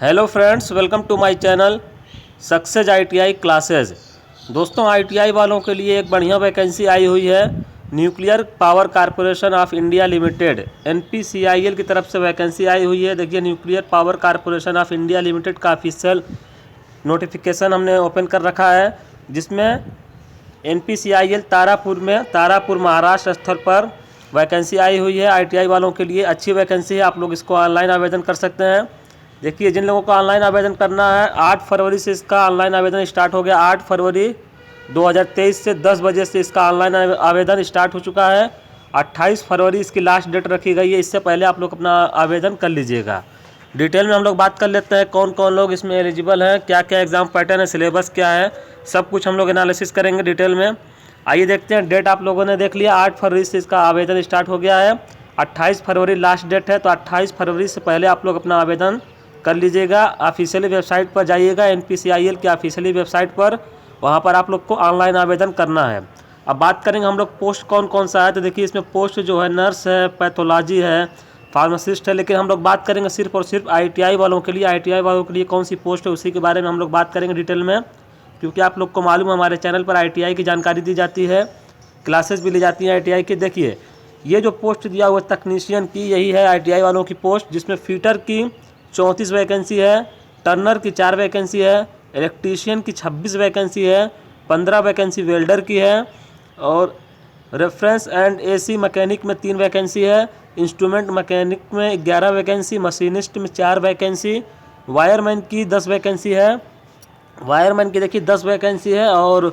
Hello friends, welcome to my channel success ITI classes. दोस्तों, ITI वालों के लिए एक बढ़िया वैकेंसी आई हुई है। Nuclear power corporation of India limited NPCIL की तरफ से वैकेंसी आई हुई है। देखिए, nuclear power corporation of India limited का ऑफिशियल नोटिफिकेशन हमने ओपन कर रखा है, जिसमें एनपीसीआईएल तारापुर महाराष्ट्र स्तर पर वैकेंसी आई हुई है। आईटीआई वालों के लिए अच्छी वैकेंसी है, आप लोग इसको ऑनलाइन आवेदन कर सकते हैं। देखिए, जिन लोगों को ऑनलाइन आवेदन करना है, 8 फरवरी से इसका ऑनलाइन आवेदन स्टार्ट हो गया। 8 फरवरी 2023 से 10 बजे से इसका ऑनलाइन आवेदन स्टार्ट हो चुका है। 28 फरवरी इसकी लास्ट डेट रखी गई है। इससे पहले आप लोग अपना आवेदन कर लीजिएगा। डिटेल में हम लोग बात कर लेते हैं कौन कौन लोग इसमें एलिजिबल हैं, क्या क्या एग्ज़ाम पैटर्न है, सिलेबस क्या है, सब कुछ हम लोग एनालिसिस करेंगे डिटेल में। आइए देखते हैं। डेट आप लोगों ने देख लिया, 8 फरवरी से इसका आवेदन स्टार्ट हो गया है। 28 फरवरी लास्ट डेट है, तो 28 फरवरी से पहले आप लोग अपना आवेदन कर लीजिएगा। ऑफिशियली वेबसाइट पर जाइएगा, एनपीसीआईएल की ऑफिशियली वेबसाइट पर, वहाँ पर आप लोग को ऑनलाइन आवेदन करना है। अब बात करेंगे हम लोग पोस्ट कौन कौन सा है। तो देखिए, इसमें पोस्ट जो है नर्स है, पैथोलॉजी है, फार्मासिस्ट है, लेकिन हम लोग बात करेंगे सिर्फ और सिर्फ आईटीआई वालों के लिए। आईटीआई वालों के लिए कौन सी पोस्ट है, उसी के बारे में हम लोग बात करेंगे डिटेल में, क्योंकि आप लोग को मालूम है हमारे चैनल पर आईटीआई की जानकारी दी जाती है, क्लासेस भी ली जाती हैं आईटीआई की। देखिए, ये जो पोस्ट दिया हुआ तकनीशियन की, यही है आईटीआई वालों की पोस्ट, जिसमें फीटर की 34 वैकेंसी है, टर्नर की 4 वैकेंसी है, इलेक्ट्रीशियन की 26 वैकेंसी है, 15 वैकेंसी वेल्डर की है, और रेफरेंस एंड एसी मैकेनिक में 3 वैकेंसी है, इंस्ट्रूमेंट मैकेनिक में 11 वैकेंसी, मशीनिस्ट में 4 वैकेंसी, वायरमैन की 10 वैकेंसी है। वायरमैन की देखिए 10 वैकेंसी है और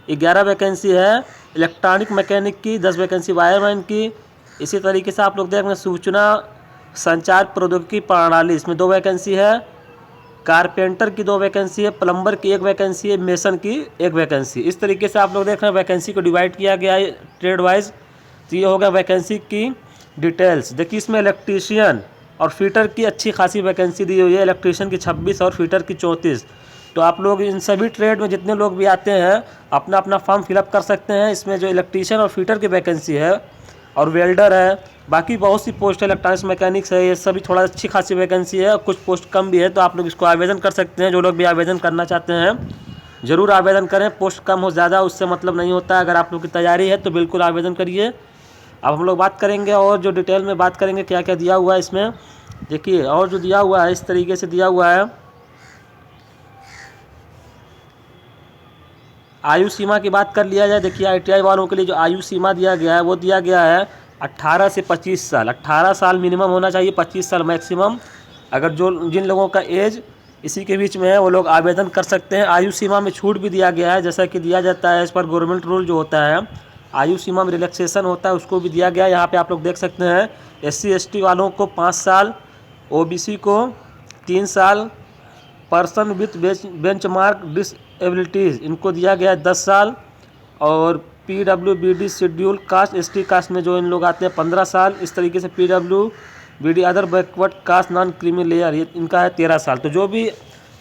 11 वैकेंसी है। इलेक्ट्रॉनिक मैकेनिक की 10 वैकेंसी वायरमैन की। इसी तरीके से आप लोग देख रहे हैं सूचना संचार प्रौद्योगिकी प्रणाली, इसमें 2 वैकेंसी है। कारपेंटर की 2 वैकेंसी है, प्लम्बर की 1 वैकेंसी है, मेसन की 1 वैकेंसी। इस तरीके से आप लोग देख रहे हैं वैकेंसी को डिवाइड किया गया है ट्रेड वाइज। तो ये हो गया वैकेंसी की डिटेल्स। देखिए, इसमें इलेक्ट्रीशियन और फीटर की अच्छी खासी वैकेंसी दी हुई है। इलेक्ट्रीशियन की 26 और फीटर की 34। तो आप लोग इन सभी ट्रेड में जितने लोग भी आते हैं, अपना अपना फॉर्म फिलअप कर सकते हैं। इसमें जो इलेक्ट्रीशियन और फीटर की वैकेंसी है, और वेल्डर है, बाकी बहुत सी पोस्ट है, इलेक्ट्रॉनिक्स मैकेनिक्स है, ये सभी थोड़ा अच्छी खासी वैकेंसी है। कुछ पोस्ट कम भी है, तो आप लोग इसको आवेदन कर सकते हैं। जो लोग भी आवेदन करना चाहते हैं ज़रूर आवेदन करें। पोस्ट कम हो ज़्यादा उससे मतलब नहीं होता है। अगर आप लोग की तैयारी है तो बिल्कुल आवेदन करिए। अब हम लोग बात करेंगे और जो डिटेल में बात करेंगे क्या क्या दिया हुआ है इसमें। देखिए, और जो दिया हुआ है इस तरीके से दिया हुआ है। आयु सीमा की बात कर लिया जाए। देखिए, आईटीआई वालों के लिए जो आयु सीमा दिया गया है, वो दिया गया है 18 से 25 साल। 18 साल मिनिमम होना चाहिए, 25 साल मैक्सिमम। अगर जिन लोगों का एज इसी के बीच में है, वो लोग आवेदन कर सकते हैं। आयु सीमा में छूट भी दिया गया है, जैसा कि दिया जाता है इस पर गवर्नमेंट रूल जो होता है, आयु सीमा में रिलैक्सेशन होता है, उसको भी दिया गया है। यहाँ पर आप लोग देख सकते हैं, SC ST वालों को 5 साल, OBC को 3 साल, पर्सन विथ बेंचमार्क डिसेबिलिटीज़ इनको दिया गया है 10 साल, और PWBD schedule caste ST caste में जो इन लोग आते हैं 15 साल। इस तरीके से PWBD other backward caste non creamy layer, ये इनका है 13 साल। तो जो भी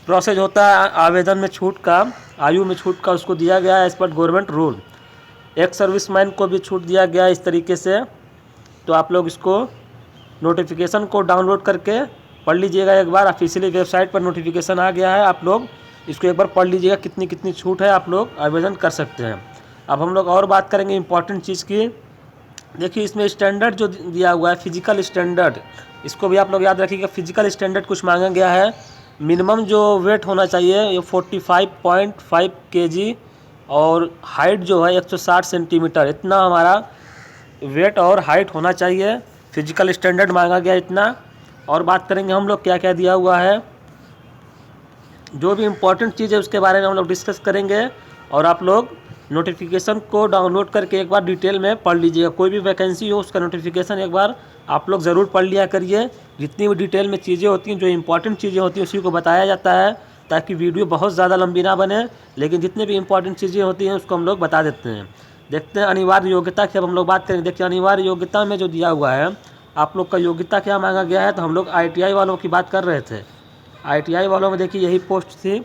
प्रोसेस होता है आवेदन में छूट का, आयु में छूट का, उसको दिया गया है एज पर गवर्नमेंट रूल। एक सर्विसमैन को भी छूट दिया गया है इस तरीके से। तो आप लोग इसको नोटिफिकेशन को डाउनलोड करके पढ़ लीजिएगा एक बार। ऑफिशियली वेबसाइट पर नोटिफिकेशन आ गया है, आप लोग इसको एक बार पढ़ लीजिएगा, कितनी कितनी छूट है, आप लोग आवेदन कर सकते हैं। अब हम लोग और बात करेंगे इंपॉर्टेंट चीज़ की। देखिए, इसमें स्टैंडर्ड जो दिया हुआ है, फिजिकल स्टैंडर्ड, इसको भी आप लोग याद रखिएगा। फिजिकल स्टैंडर्ड कुछ मांगा गया है। मिनिमम जो वेट होना चाहिए ये 45.5 kg, और हाइट जो है 160 सेंटीमीटर, इतना हमारा वेट और हाइट होना चाहिए। फिजिकल स्टैंडर्ड मांगा गया इतना। और बात करेंगे हम लोग क्या क्या दिया हुआ है, जो भी इम्पोर्टेंट चीज़ है उसके बारे में हम लोग डिस्कस करेंगे। और आप लोग नोटिफिकेशन को डाउनलोड करके एक बार डिटेल में पढ़ लीजिएगा। कोई भी वैकेंसी हो उसका नोटिफिकेशन एक बार आप लोग ज़रूर पढ़ लिया करिए। जितनी भी डिटेल में चीज़ें होती हैं, जो इंपॉर्टेंट चीज़ें होती हैं, उसी को बताया जाता है, ताकि वीडियो बहुत ज़्यादा लंबी ना बने। लेकिन जितनी भी इंपॉर्टेंट चीज़ें होती हैं उसको हम लोग बता देते हैं। देखते हैं अनिवार्य योग्यता की अब हम लोग बात करें। देखिए, अनिवार्य योग्यता में जो दिया हुआ है, आप लोग का योग्यता क्या मांगा गया है, तो हम लोग आईटीआई वालों की बात कर रहे थे। आईटीआई वालों में देखिए यही पोस्ट थी।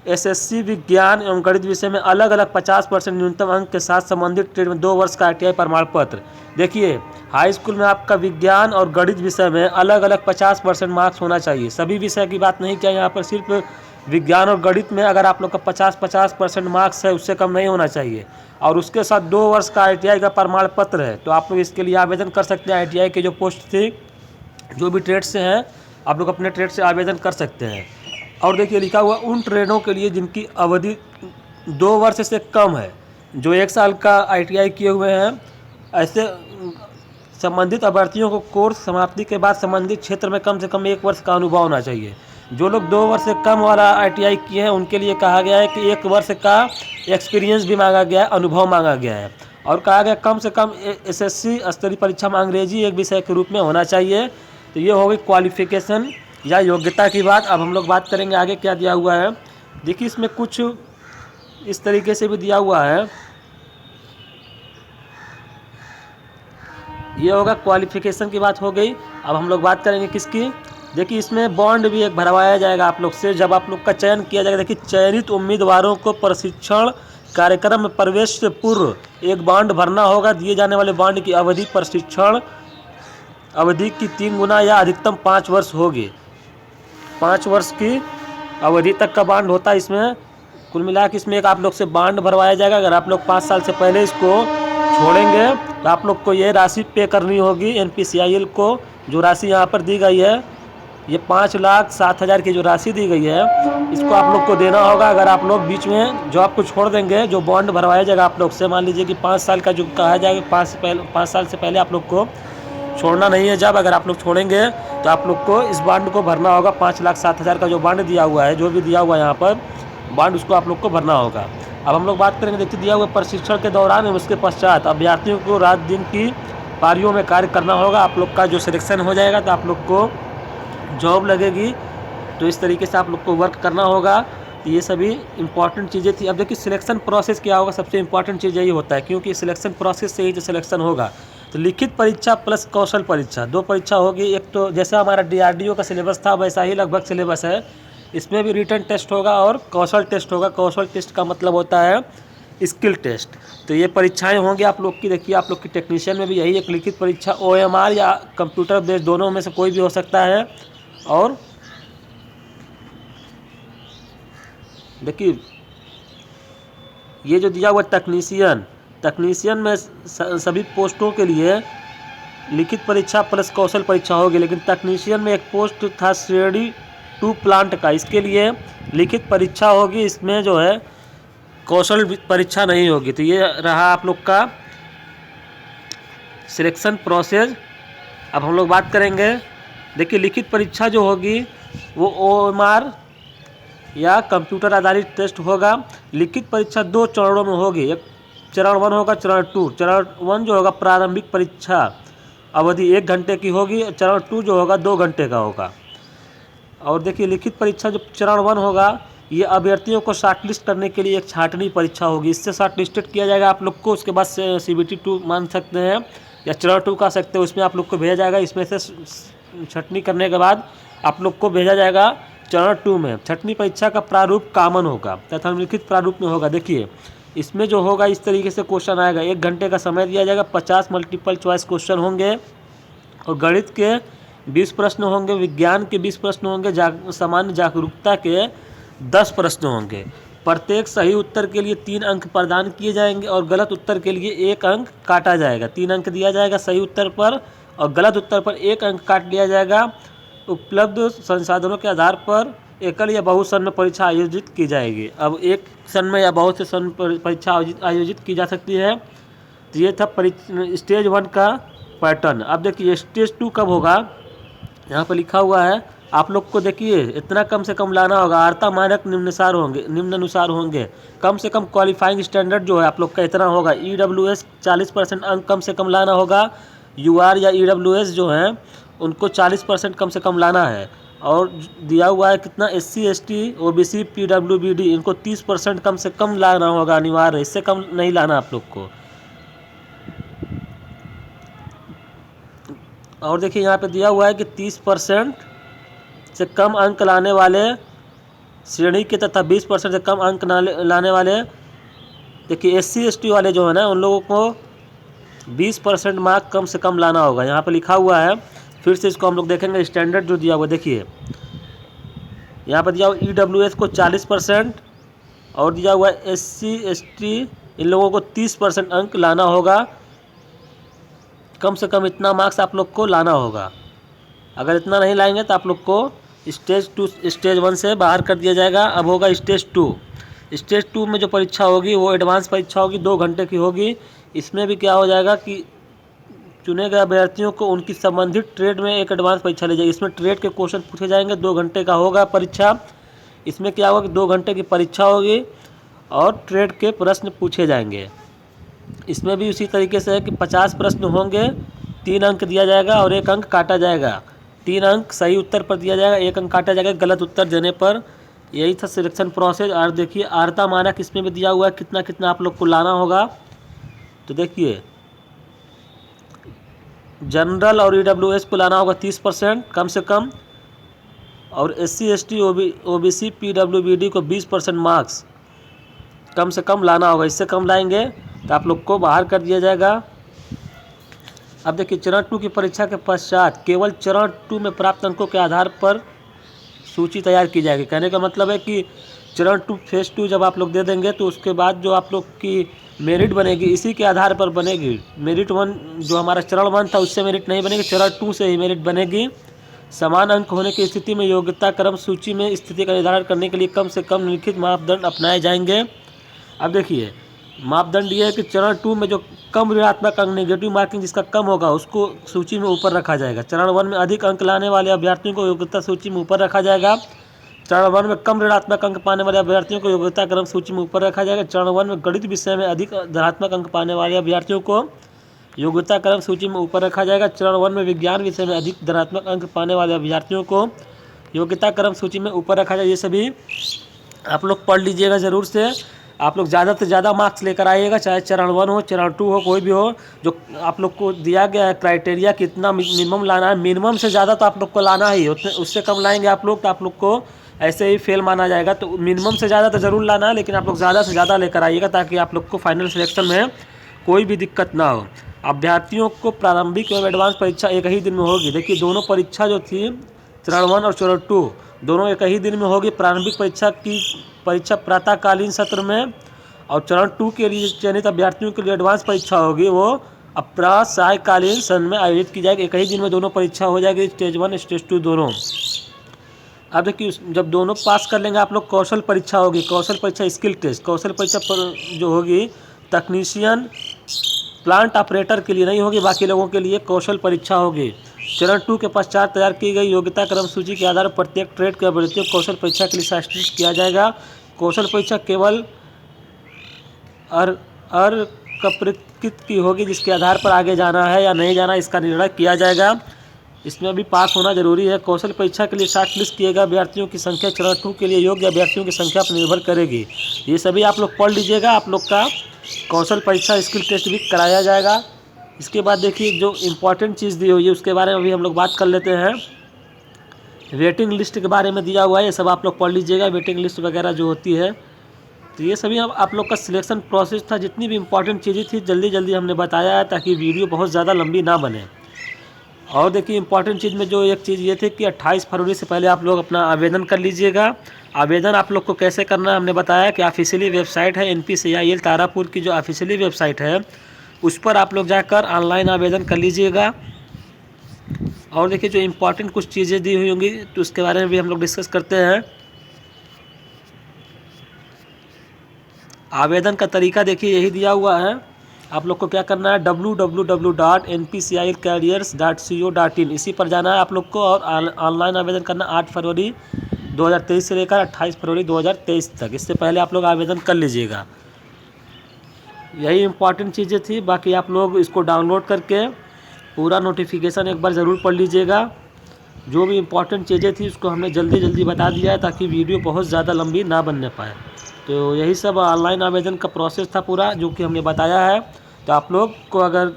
SSC विज्ञान एवं गणित विषय में अलग अलग 50% न्यूनतम अंक के साथ संबंधित ट्रेड में 2 वर्ष का आईटीआई प्रमाण पत्र। देखिए, हाई स्कूल में आपका विज्ञान और गणित विषय में अलग अलग 50% मार्क्स होना चाहिए। सभी विषय की बात नहीं किया यहाँ पर, सिर्फ विज्ञान और गणित में अगर आप लोग का 50% मार्क्स है, उससे कम नहीं होना चाहिए। और उसके साथ 2 वर्ष का ITI का प्रमाण पत्र है, तो आप लोग इसके लिए आवेदन कर सकते हैं। ITI के जो पोस्ट थी, जो भी ट्रेड से हैं, आप लोग अपने ट्रेड से आवेदन कर सकते हैं। और देखिए लिखा हुआ उन ट्रेडों के लिए जिनकी अवधि 2 वर्ष से कम है, जो 1 साल का ITI किए हुए हैं, ऐसे संबंधित अभ्यर्थियों को कोर्स समाप्ति के बाद संबंधित क्षेत्र में कम से कम 1 वर्ष का अनुभव होना चाहिए। जो लोग 2 वर्ष से कम वाला ITI किए हैं, उनके लिए कहा गया है कि 1 वर्ष का एक्सपीरियंस भी मांगा गया है, अनुभव मांगा गया है। और कहा गया कम से कम SSC स्तरीय परीक्षा में अंग्रेजी एक विषय के रूप में होना चाहिए। तो ये हो गई क्वालिफिकेशन या योग्यता की बात। अब हम लोग बात करेंगे आगे क्या दिया हुआ है। देखिए इसमें कुछ इस तरीके से भी दिया हुआ है। ये होगा क्वालिफिकेशन की बात हो गई। अब हम लोग बात करेंगे किसकी। देखिए इसमें बॉन्ड भी एक भरवाया जाएगा आप लोग से, जब आप लोग का चयन किया जाएगा। देखिए चयनित उम्मीदवारों को प्रशिक्षण कार्यक्रम में प्रवेश से पूर्व एक बॉन्ड भरना होगा। दिए जाने वाले बॉन्ड की अवधि प्रशिक्षण अवधि की 3 गुना या अधिकतम 5 वर्ष होगी। 5 वर्ष की अवधि तक का बॉन्ड होता है इसमें। कुल मिला के इसमें एक आप लोग से बॉन्ड भरवाया जाएगा। अगर आप लोग 5 साल से पहले इसको छोड़ेंगे तो आप लोग को ये राशि पे करनी होगी NPCIL को। जो राशि यहाँ पर दी गई है, ये 5,07,000 की जो राशि दी गई है, इसको आप लोग को देना होगा। अगर आप लोग बीच में जॉब को छोड़ देंगे, जो बॉन्ड भरवाया जाएगा आप लोग से, मान लीजिए कि 5 साल का जो कहा जाएगा, 5 साल से पहले आप लोग को छोड़ना नहीं है जॉब। अगर आप लोग छोड़ेंगे तो आप लोग को इस बॉन्ड को भरना होगा। 5,07,000 का जो बॉन्ड दिया हुआ है, जो भी दिया हुआ है यहाँ पर बॉन्ड, उसको आप लोग को भरना होगा। अब हम लोग बात करेंगे, देखिए दिया हुआ प्रशिक्षण के दौरान एवं उसके पश्चात अभ्यर्थियों को रात दिन की पारियों में कार्य करना होगा। आप लोग का जो सिलेक्शन हो जाएगा तो आप लोग को जॉब लगेगी। तो इस तरीके से आप लोग को वर्क करना होगा। तो ये सभी इंपॉर्टेंट चीज़ें थी। अब देखिए सिलेक्शन प्रोसेस क्या होगा, सबसे इंपॉर्टेंट चीज़ यही होता है, क्योंकि सिलेक्शन प्रोसेस से ही जो सिलेक्शन होगा। तो लिखित परीक्षा प्लस कौशल परीक्षा, 2 परीक्षा होगी। एक तो जैसा हमारा DRDO का सिलेबस था, वैसा ही लगभग सिलेबस है। इसमें भी रिटन टेस्ट होगा और कौशल टेस्ट होगा। कौशल टेस्ट का मतलब होता है स्किल टेस्ट। तो ये परीक्षाएं होंगी आप लोग की। देखिए आप लोग की टेक्नीशियन में भी यही एक लिखित परीक्षा OMR या कंप्यूटर बेस्ड, दोनों में से कोई भी हो सकता है। और देखिए ये जो दिया हुआ टेक्नीशियन में सभी पोस्टों के लिए लिखित परीक्षा प्लस कौशल परीक्षा होगी। लेकिन टेक्नीशियन में एक पोस्ट था श्रेणी 2 प्लांट का, इसके लिए लिखित परीक्षा होगी। इसमें जो है कौशल परीक्षा नहीं होगी। तो ये रहा आप लोग का सिलेक्शन प्रोसेस। अब हम लोग बात करेंगे, देखिए लिखित परीक्षा जो होगी वो OMR या कंप्यूटर आधारित टेस्ट होगा। लिखित परीक्षा 2 चरणों में होगी। एक चरण 1 होगा, चरण 2। चरण 1 जो होगा प्रारंभिक परीक्षा अवधि 1 घंटे की होगी। चरण 2 जो होगा 2 घंटे का होगा। और देखिए लिखित परीक्षा जो चरण 1 होगा, ये अभ्यर्थियों को शॉर्टलिस्ट करने के लिए एक छाँटनी परीक्षा होगी। इससे शॉर्टलिस्टेड किया जाएगा आप लोग को। उसके बाद CBT 2 मान सकते हैं या चरण 2 कह सकते हैं। उसमें आप लोग को भेजा जाएगा। इसमें से छँटनी करने के बाद आप लोग को भेजा जाएगा चरण 2 में। छँटनी परीक्षा का प्रारूप कॉमन होगा तथा लिखित प्रारूप में होगा। देखिए इसमें जो होगा इस तरीके से क्वेश्चन आएगा। 1 घंटे का समय दिया जाएगा। 50 मल्टीपल चॉइस क्वेश्चन होंगे और गणित के 20 प्रश्न होंगे, विज्ञान के 20 प्रश्न होंगे, सामान्य जागरूकता के 10 प्रश्न होंगे। प्रत्येक सही उत्तर के लिए 3 अंक प्रदान किए जाएंगे और गलत उत्तर के लिए 1 अंक काटा जाएगा। 3 अंक दिया जाएगा सही उत्तर पर और गलत उत्तर पर 1 अंक काट लिया जाएगा। उपलब्ध संसाधनों के आधार पर एकल या बहुसन में परीक्षा आयोजित की जाएगी। अब एक सन में या बहुत से सन परीक्षा आयोजित की जा सकती है। तो ये था स्टेज 1 का पैटर्न। अब देखिए स्टेज 2 कब होगा, यहाँ पर लिखा हुआ है आप लोग को। देखिए इतना कम से कम लाना होगा। आर्ता मानक निम्नानुसार होंगे। कम से कम क्वालिफाइंग स्टैंडर्ड जो है आप लोग का इतना होगा। EWS 40% अंक कम से कम लाना होगा। UR या EWS जो है उनको 40% कम से कम लाना है। और दिया हुआ है कितना, SC ST OBC PWBD इनको 30% कम से कम लाना होगा अनिवार्य। इससे कम नहीं लाना आप लोग को। और देखिए यहाँ पे दिया हुआ है कि 30% से कम अंक लाने वाले श्रेणी के तथा 20% से कम अंक लाने वाले, देखिए SC ST वाले जो है ना, उन लोगों को 20% मार्क कम से कम लाना होगा। यहाँ पर लिखा हुआ है, फिर से इसको हम लोग देखेंगे। स्टैंडर्ड जो दिया हुआ देखिए, यहाँ पर दिया हुआ EWS को 40% और दिया हुआ SC ST इन लोगों को 30% अंक लाना होगा। कम से कम इतना मार्क्स आप लोग को लाना होगा। अगर इतना नहीं लाएंगे तो आप लोग को स्टेज 1 से बाहर कर दिया जाएगा। अब होगा स्टेज 2। स्टेज 2 में जो परीक्षा होगी वो एडवांस परीक्षा होगी, 2 घंटे की होगी। इसमें भी क्या हो जाएगा कि चुने गए अभ्यर्थियों को उनकी संबंधित ट्रेड में एक एडवांस परीक्षा ली जाएगी। इसमें ट्रेड के क्वेश्चन पूछे जाएंगे, 2 घंटे का होगा परीक्षा। इसमें क्या होगा कि 2 घंटे की परीक्षा होगी और ट्रेड के प्रश्न पूछे जाएंगे। इसमें भी उसी तरीके से है कि 50 प्रश्न होंगे, 3 अंक दिया जाएगा और 1 अंक काटा जाएगा। 3 अंक सही उत्तर पर दिया जाएगा, 1 अंक काटा जाएगा गलत उत्तर देने पर। यही था सिलेक्शन प्रोसेस। और देखिए अर्हता मानक इसमें भी दिया हुआ है, कितना कितना आप लोग को लाना होगा। तो देखिए जनरल और EWS को लाना होगा 30% कम से कम, और SC ST OBC PWBD को 20% मार्क्स कम से कम लाना होगा। इससे कम लाएंगे तो आप लोग को बाहर कर दिया जाएगा। अब देखिए चरण 2 की परीक्षा के पश्चात केवल चरण 2 में प्राप्त अंकों के आधार पर सूची तैयार की जाएगी। कहने का मतलब है कि चरण 2 फेज 2 जब आप लोग दे देंगे तो उसके बाद जो आप लोग की मेरिट बनेगी इसी के आधार पर बनेगी। मेरिट 1 जो हमारा चरण 1 था उससे मेरिट नहीं बनेगी, चरण 2 से ही मेरिट बनेगी। समान अंक होने की स्थिति में योग्यता क्रम सूची में स्थिति का निर्धारण करने के लिए कम से कम निम्नलिखित मापदंड अपनाए जाएंगे। अब देखिए मापदंड ये है कि चरण 2 में जो कम ऋणात्मक अंक नेगेटिव मार्किंग जिसका कम होगा उसको सूची में ऊपर रखा जाएगा। चरण 1 में अधिक अंक लाने वाले अभ्यर्थियों को योग्यता सूची में ऊपर रखा जाएगा। चरण 1 में कम ऋणात्मक अंक पाने वाले अभ्यर्थियों को योग्यता क्रम सूची में ऊपर रखा जाएगा। चरण 1 में गणित विषय में अधिक धनात्मक अंक पाने वाले अभ्यर्थियों को योग्यता क्रम सूची में ऊपर रखा जाएगा। चरण 1 में विज्ञान विषय में अधिक धनात्मक अंक पाने वाले अभ्यर्थियों को योग्यता क्रम सूची में ऊपर रखा जाएगा। ये सभी आप लोग पढ़ लीजिएगा ज़रूर से। आप लोग ज़्यादा से ज़्यादा मार्क्स लेकर आइएगा, चाहे चरण 1 हो चरण 2 हो कोई भी हो। जो आप लोग को दिया गया है क्राइटेरिया कितना मिनिमम लाना है, मिनिमम से ज़्यादा तो आप लोग को लाना ही, उतने उससे कम लाएंगे आप लोग तो आप लोग को ऐसे ही फेल माना जाएगा। तो मिनिमम से ज़्यादा तो ज़रूर लाना है, लेकिन आप लोग ज़्यादा से ज़्यादा लेकर आइएगा ताकि आप लोग को फाइनल सिलेक्शन में कोई भी दिक्कत ना हो। अभ्यर्थियों को प्रारंभिक एवं एडवांस परीक्षा एक ही दिन में होगी। देखिए दोनों परीक्षा जो थी चरण 1 और चरण 2 दोनों एक ही दिन में होगी। प्रारंभिक परीक्षा की परीक्षा प्रातःकालीन सत्र में, और चरण 2 के लिए चयनित अभ्यर्थियों के लिए एडवांस परीक्षा होगी वो अपराह सायकालीन सत्र में आयोजित की जाएगी। एक ही दिन में दोनों परीक्षा हो जाएगी, स्टेज 1 स्टेज 2 दोनों। अब देखिए जब दोनों पास कर लेंगे आप लोग कौशल परीक्षा होगी। कौशल परीक्षा स्किल टेस्ट, कौशल परीक्षा पर जो होगी तकनीशियन प्लांट ऑपरेटर के लिए नहीं होगी, बाकी लोगों के लिए कौशल परीक्षा होगी। चरण 2 के पश्चात तैयार की गई योग्यता क्रम सूची के आधार पर प्रत्येक ट्रेड के अभ्यर्थियों को कौशल परीक्षा के लिए शॉर्टलिस्ट किया जाएगा। कौशल परीक्षा केवल प्रकृत की होगी, जिसके आधार पर आगे जाना है या नहीं जाना इसका निर्णय किया जाएगा। इसमें भी पास होना जरूरी है। कौशल परीक्षा के लिए शॉर्ट लिस्ट किए गए अभ्यर्थियों की संख्या चरण 2 के लिए योग्य अभ्यर्थियों की संख्या पर निर्भर करेगी। ये सभी आप लोग पढ़ लीजिएगा। आप लोग का कौशल परीक्षा स्किल टेस्ट भी कराया जाएगा। इसके बाद देखिए जो इम्पोर्टेंट चीज़ दी हुई है उसके बारे में भी हम लोग बात कर लेते हैं। वेटिंग लिस्ट के बारे में दिया हुआ है, ये सब आप लोग पढ़ लीजिएगा। वेटिंग लिस्ट वगैरह जो होती है, तो ये सभी आप लोग का सिलेक्शन प्रोसेस था। जितनी भी इम्पोर्टेंट चीज़ें थी जल्दी जल्दी हमने बताया है ताकि वीडियो बहुत ज़्यादा लंबी ना बने। और देखिए इंपॉर्टेंट चीज़ में जो एक चीज़ ये थी कि 28 फरवरी से पहले आप लोग अपना आवेदन कर लीजिएगा। आवेदन आप लोग को कैसे करना है हमने बताया कि ऑफिशियली वेबसाइट है NPCIL तारापुर की, जो ऑफिशियली वेबसाइट है उस पर आप लोग जाकर ऑनलाइन आवेदन कर लीजिएगा। और देखिए जो इम्पोर्टेंट कुछ चीज़ें दी हुई होंगी तो उसके बारे में भी हम लोग डिस्कस करते हैं। आवेदन का तरीका देखिए यही दिया हुआ है। आप लोग को क्या करना है, www.npcicareers.co.in इसी पर जाना है आप लोग को, और ऑनलाइन आवेदन करना 8 फरवरी 2023 से लेकर 28 फरवरी 2023 तक। इससे पहले आप लोग आवेदन कर लीजिएगा। यही इम्पॉर्टेंट चीज़ें थी। बाकी आप लोग इसको डाउनलोड करके पूरा नोटिफिकेशन एक बार ज़रूर पढ़ लीजिएगा। जो भी इम्पॉर्टेंट चीज़ें थी उसको हमने जल्दी जल्दी बता दिया है ताकि वीडियो बहुत ज़्यादा लंबी ना बनने पाए। तो यही सब ऑनलाइन आवेदन का प्रोसेस था पूरा जो कि हमने बताया है। तो आप लोग को अगर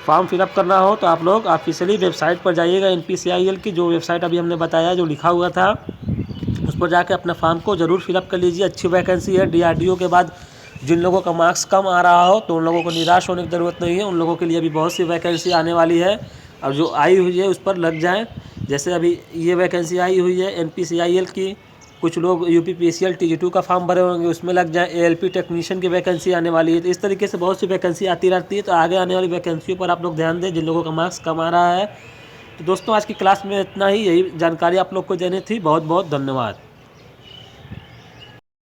फॉर्म फिलअप करना हो तो आप लोग ऑफिशियली वेबसाइट पर जाइएगा। NPCIL की जो वेबसाइट अभी हमने बताया जो लिखा हुआ था उस पर जाके अपना फॉर्म को ज़रूर फिलअप कर लीजिए। अच्छी वैकेंसी है। DRDO के बाद जिन लोगों का मार्क्स कम आ रहा हो तो उन लोगों को निराश होने की ज़रूरत नहीं है, उन लोगों के लिए भी बहुत सी वैकेंसी आने वाली है और जो आई हुई है उस पर लग जाएं। जैसे अभी ये वैकेंसी आई हुई है NPCIL की, कुछ लोग UPPCL TG2 का फॉर्म भरे होंगे उसमें लग जाएं। ALP टेक्नीशियन की वैकेंसी आने वाली है। तो इस तरीके से बहुत सी वैकेंसी आती रहती है, तो आगे आने वाली वैकेंसियों पर आप लोग ध्यान दें जिन लोगों का मार्क्स कम आ रहा है। तो दोस्तों आज की क्लास में इतना ही, यही जानकारी आप लोग को देनी थी। बहुत बहुत धन्यवाद।